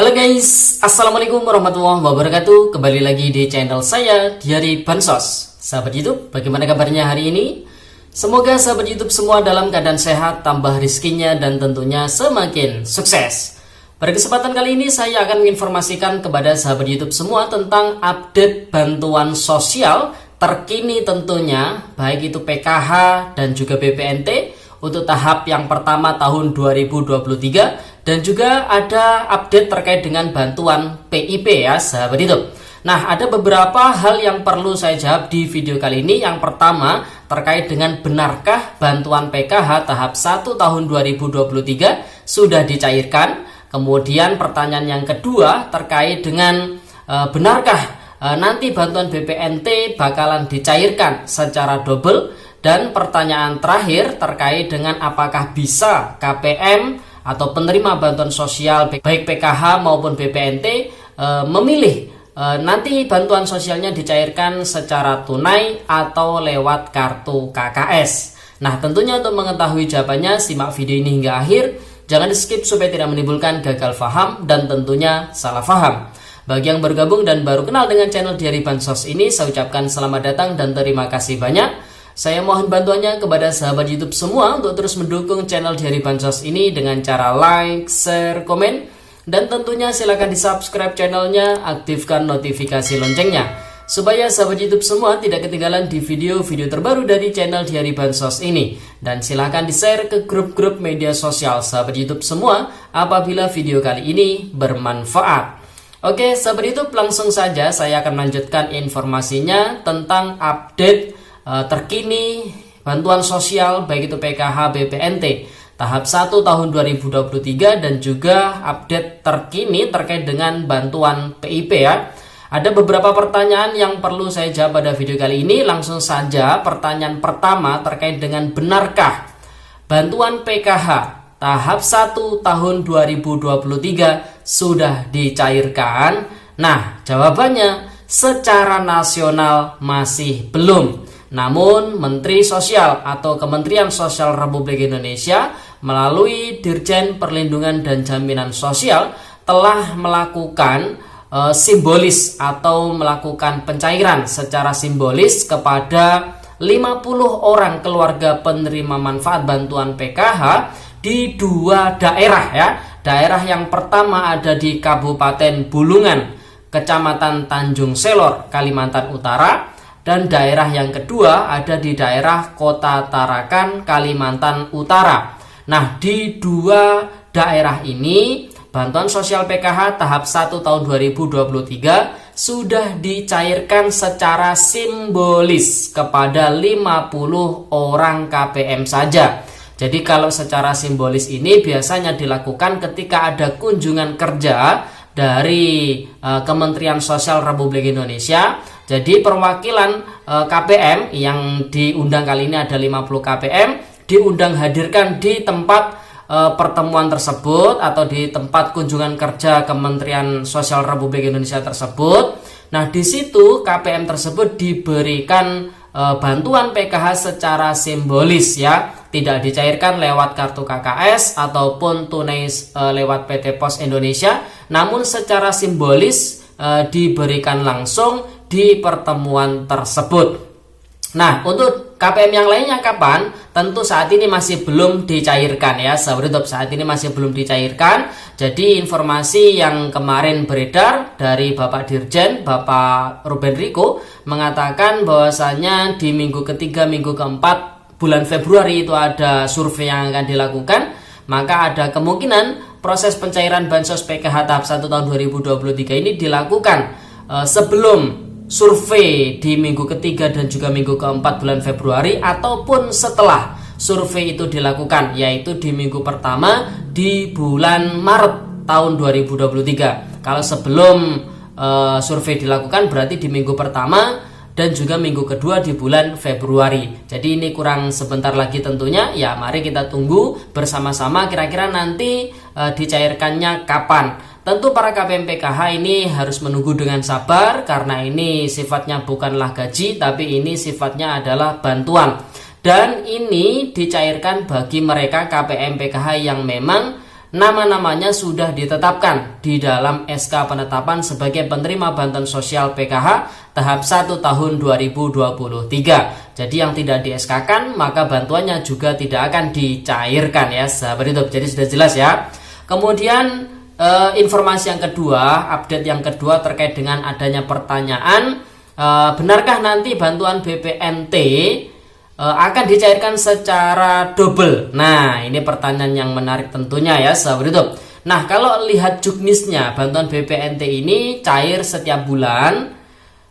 Halo guys, Assalamualaikum warahmatullahi wabarakatuh. Kembali lagi di channel saya, Diari Bansos. Sahabat YouTube, bagaimana kabarnya hari ini? Semoga sahabat YouTube semua dalam keadaan sehat, tambah rizkinya, dan tentunya semakin sukses. Pada kesempatan kali ini saya akan menginformasikan kepada sahabat YouTube semua tentang update bantuan sosial terkini tentunya, baik itu PKH dan juga BPNT untuk tahap yang pertama tahun 2023, dan juga ada update terkait dengan bantuan PIP ya sahabat YouTube. Nah, ada beberapa hal yang perlu saya jawab di video kali ini. Yang pertama terkait dengan benarkah bantuan PKH tahap 1 tahun 2023 sudah dicairkan. Kemudian pertanyaan yang kedua terkait dengan benarkah nanti bantuan BPNT bakalan dicairkan secara double. Dan pertanyaan terakhir terkait dengan apakah bisa KPM atau penerima bantuan sosial baik PKH maupun BPNT memilih nanti bantuan sosialnya dicairkan secara tunai atau lewat kartu KKS. Nah, tentunya untuk mengetahui jawabannya simak video ini hingga akhir. Jangan di skip supaya tidak menimbulkan gagal paham dan tentunya salah paham. Bagi yang bergabung dan baru kenal dengan channel Diari Bansos ini, saya ucapkan selamat datang dan terima kasih banyak. Saya mohon bantuannya kepada sahabat YouTube semua untuk terus mendukung channel Diari Bansos ini dengan cara like, share, komen, dan tentunya silakan di subscribe channelnya, aktifkan notifikasi loncengnya supaya sahabat YouTube semua tidak ketinggalan di video-video terbaru dari channel Diari Bansos ini. Dan silakan di share ke grup-grup media sosial sahabat YouTube semua apabila video kali ini bermanfaat. Oke sahabat YouTube, langsung saja saya akan melanjutkan informasinya tentang update terkini bantuan sosial baik itu PKH BPNT tahap 1 tahun 2023 dan juga update terkini terkait dengan bantuan PIP ya. Ada beberapa pertanyaan yang perlu saya jawab pada video kali ini. Langsung saja pertanyaan pertama terkait dengan benarkah bantuan PKH tahap 1 tahun 2023 sudah dicairkan? Nah, jawabannya secara nasional masih belum. Namun Menteri Sosial atau Kementerian Sosial Republik Indonesia melalui Dirjen Perlindungan dan Jaminan Sosial telah melakukan simbolis atau melakukan pencairan secara simbolis kepada 50 orang keluarga penerima manfaat bantuan PKH di dua daerah ya. Daerah yang pertama ada di Kabupaten Bulungan, Kecamatan Tanjung Selor, Kalimantan Utara. Dan daerah yang kedua ada di daerah Kota Tarakan, Kalimantan Utara. Nah, di dua daerah ini bantuan sosial PKH tahap 1 tahun 2023 sudah dicairkan secara simbolis kepada 50 orang KPM saja. Jadi kalau secara simbolis ini biasanya dilakukan ketika ada kunjungan kerja dari Kementerian Sosial Republik Indonesia. Jadi perwakilan KPM yang diundang kali ini ada 50 KPM diundang hadirkan di tempat pertemuan tersebut atau di tempat kunjungan kerja Kementerian Sosial Republik Indonesia tersebut. Nah, di situ KPM tersebut diberikan bantuan PKH secara simbolis ya, tidak dicairkan lewat kartu KKS ataupun tunai lewat PT Pos Indonesia, namun secara simbolis diberikan langsung di pertemuan tersebut. Nah, untuk KPM yang lainnya kapan? Tentu saat ini masih belum dicairkan ya sahabat YouTube, saat ini masih belum dicairkan. Jadi informasi yang kemarin beredar dari Bapak Dirjen, Bapak Ruben Riko, mengatakan bahwasanya di minggu ketiga, minggu keempat bulan Februari itu ada survei yang akan dilakukan. Maka ada kemungkinan proses pencairan bansos PKH tahap 1 tahun 2023 ini dilakukan sebelum survei di minggu ketiga dan juga minggu keempat bulan Februari ataupun setelah survei itu dilakukan, yaitu di minggu pertama di bulan Maret tahun 2023. Kalau sebelum survei dilakukan berarti di minggu pertama dan juga minggu kedua di bulan Februari. Jadi ini kurang sebentar lagi tentunya ya, mari kita tunggu bersama-sama kira-kira nanti dicairkannya kapan. Tentu para KPM PKH ini harus menunggu dengan sabar karena ini sifatnya bukanlah gaji tapi ini sifatnya adalah bantuan. Dan ini dicairkan bagi mereka KPM PKH yang memang nama-namanya sudah ditetapkan di dalam SK penetapan sebagai penerima bantuan sosial PKH tahap 1 tahun 2023. Jadi yang tidak di SK-kan maka bantuannya juga tidak akan dicairkan ya sahabat YouTube. Jadi sudah jelas ya. Kemudian informasi yang kedua, update yang kedua terkait dengan adanya pertanyaan, benarkah nanti bantuan BPNT akan dicairkan secara double? Nah, ini pertanyaan yang menarik tentunya ya sahabat YouTube. Nah, kalau lihat juknisnya, bantuan BPNT ini cair setiap bulan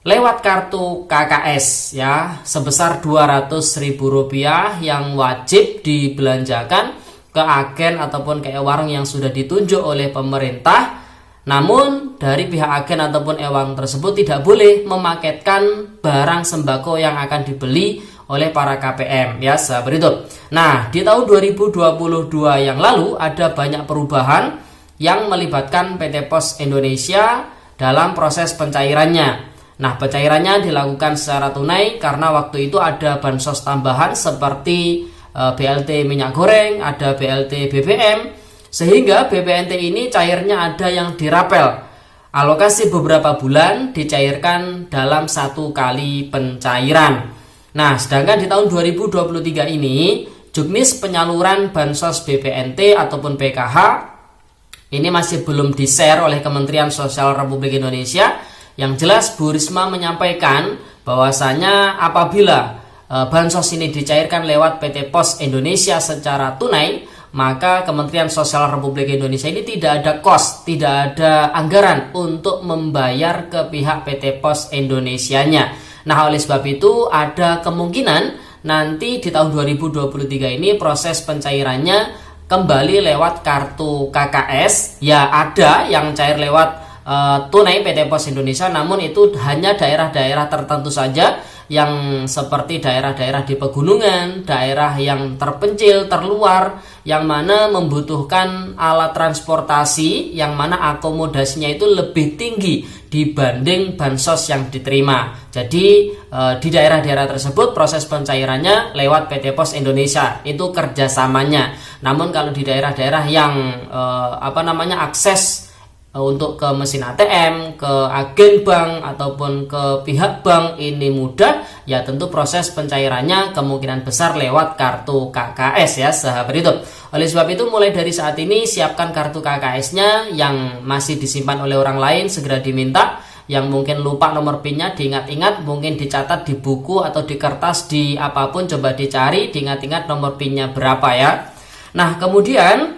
lewat kartu KKS ya, sebesar Rp200.000 yang wajib dibelanjakan ke agen ataupun ke warung yang sudah ditunjuk oleh pemerintah. Namun dari pihak agen ataupun warung tersebut tidak boleh memaketkan barang sembako yang akan dibeli oleh para KPM ya sahabat YouTube. Nah, di tahun 2022 yang lalu ada banyak perubahan yang melibatkan PT Pos Indonesia dalam proses pencairannya. Nah, pencairannya dilakukan secara tunai karena waktu itu ada bansos tambahan seperti BLT minyak goreng, ada BLT BBM, sehingga BPNT ini cairnya ada yang dirapel. Alokasi beberapa bulan dicairkan dalam satu kali pencairan. Nah, sedangkan di tahun 2023 ini juknis penyaluran bansos BPNT ataupun PKH ini masih belum di-share oleh Kementerian Sosial Republik Indonesia. Yang jelas Bu Risma menyampaikan bahwasanya apabila bansos ini dicairkan lewat PT Pos Indonesia secara tunai, maka Kementerian Sosial Republik Indonesia ini tidak ada cost, tidak ada anggaran untuk membayar ke pihak PT Pos Indonesianya. Nah, oleh sebab itu ada kemungkinan nanti di tahun 2023 ini proses pencairannya kembali lewat kartu KKS. Ya, ada yang cair lewat tunai PT Pos Indonesia, namun itu hanya daerah-daerah tertentu saja yang seperti daerah-daerah di pegunungan, daerah yang terpencil, terluar, yang mana membutuhkan alat transportasi, yang mana akomodasinya itu lebih tinggi dibanding bansos yang diterima. Jadi di daerah-daerah tersebut proses pencairannya lewat PT Pos Indonesia, itu kerjasamanya. Namun kalau di daerah-daerah yang akses untuk ke mesin ATM, ke agen bank ataupun ke pihak bank ini mudah, ya tentu proses pencairannya kemungkinan besar lewat kartu KKS ya sahabat YouTube. Oleh sebab itu mulai dari saat ini siapkan kartu KKS-nya, yang masih disimpan oleh orang lain segera diminta, yang mungkin lupa nomor PIN-nya diingat-ingat, mungkin dicatat di buku atau di kertas, di apapun coba dicari, diingat-ingat nomor PIN-nya berapa ya. Nah, kemudian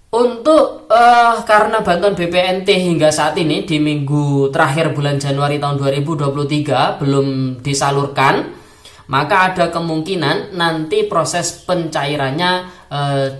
untuk karena bantuan BPNT hingga saat ini di minggu terakhir bulan Januari tahun 2023 belum disalurkan, maka ada kemungkinan nanti proses pencairannya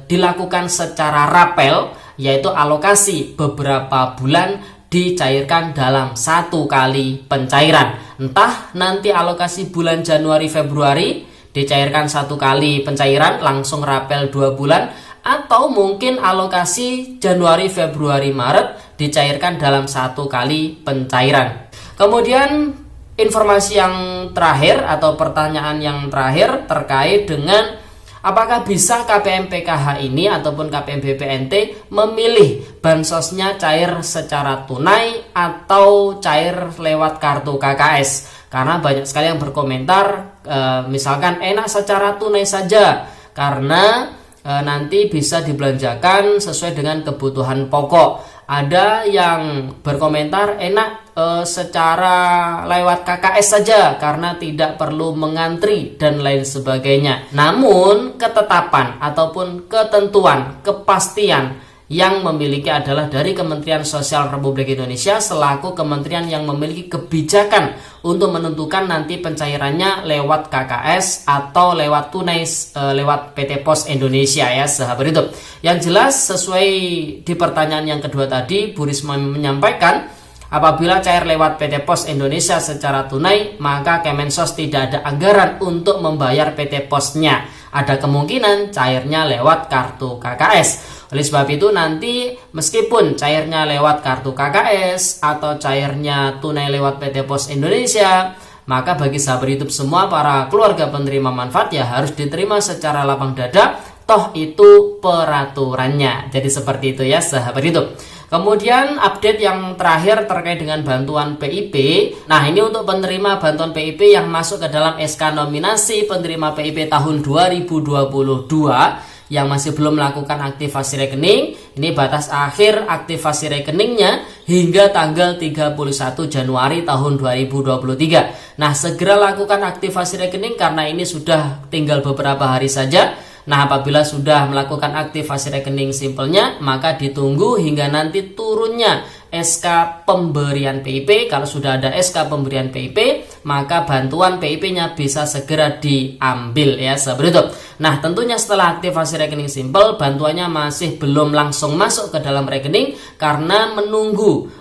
dilakukan secara rapel, yaitu alokasi beberapa bulan dicairkan dalam satu kali pencairan. Entah nanti alokasi bulan Januari Februari dicairkan satu kali pencairan langsung rapel 2 bulan, atau mungkin alokasi Januari, Februari, Maret dicairkan dalam satu kali pencairan. Kemudian informasi yang terakhir atau pertanyaan yang terakhir terkait dengan apakah bisa KPM PKH ini ataupun KPM BPNT memilih bansosnya cair secara tunai atau cair lewat kartu KKS. Karena banyak sekali yang berkomentar misalkan enak secara tunai saja karena nanti bisa dibelanjakan sesuai dengan kebutuhan pokok. Ada yang berkomentar enak secara lewat KKS saja karena tidak perlu mengantri dan lain sebagainya. Namun ketetapan ataupun ketentuan, kepastian yang memiliki adalah dari Kementerian Sosial Republik Indonesia selaku kementerian yang memiliki kebijakan untuk menentukan nanti pencairannya lewat KKS atau lewat tunai lewat PT Pos Indonesia ya sahabat YouTube. Yang jelas sesuai di pertanyaan yang kedua tadi, Bu Risma menyampaikan apabila cair lewat PT Pos Indonesia secara tunai, maka Kemensos tidak ada anggaran untuk membayar PT Posnya. Ada kemungkinan cairnya lewat kartu KKS. Oleh sebab itu nanti meskipun cairnya lewat kartu KKS atau cairnya tunai lewat PT Pos Indonesia, maka bagi sahabat YouTube semua, para keluarga penerima manfaat ya harus diterima secara lapang dada toh itu peraturannya. Jadi seperti itu ya sahabat YouTube. Kemudian update yang terakhir terkait dengan bantuan PIP. Nah, ini untuk penerima bantuan PIP yang masuk ke dalam SK nominasi penerima PIP tahun 2022 yang masih belum melakukan aktivasi rekening. Ini batas akhir aktivasi rekeningnya hingga tanggal 31 Januari tahun 2023. Nah, segera lakukan aktivasi rekening karena ini sudah tinggal beberapa hari saja. Nah, apabila sudah melakukan aktivasi rekening simpelnya, maka ditunggu hingga nanti turunnya SK pemberian PIP. Kalau sudah ada SK pemberian PIP, maka bantuan PIP-nya bisa segera diambil ya sahabat YouTube. Nah, tentunya setelah aktivasi rekening simpel, bantuannya masih belum langsung masuk ke dalam rekening karena menunggu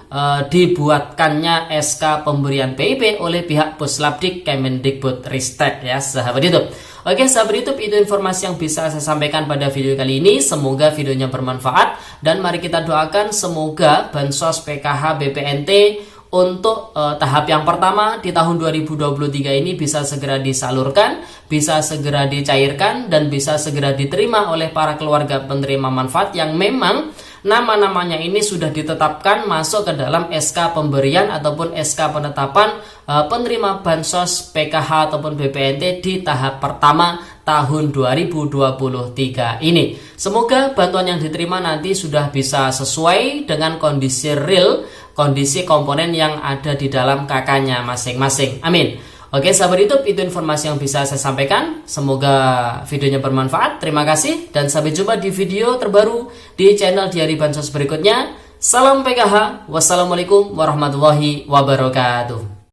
dibuatkannya SK pemberian PIP oleh pihak Puslapdik Kemendikbudristek ya sahabat YouTube. Oke sahabat YouTube, itu informasi yang bisa saya sampaikan pada video kali ini. Semoga videonya bermanfaat dan mari kita doakan semoga Bansos PKH BPNT untuk tahap yang pertama di tahun 2023 ini bisa segera disalurkan, bisa segera dicairkan, dan bisa segera diterima oleh para keluarga penerima manfaat yang memang nama-namanya ini sudah ditetapkan masuk ke dalam SK pemberian ataupun SK penetapan penerima Bansos PKH ataupun BPNT di tahap pertama tahun 2023 ini. Semoga bantuan yang diterima nanti sudah bisa sesuai dengan kondisi real, kondisi komponen yang ada di dalam KK-nya masing-masing. Amin. Oke sahabat YouTube, itu informasi yang bisa saya sampaikan. Semoga videonya bermanfaat. Terima kasih dan sampai jumpa di video terbaru di channel Diari Bansos berikutnya. Salam PKH. Wassalamualaikum warahmatullahi wabarakatuh.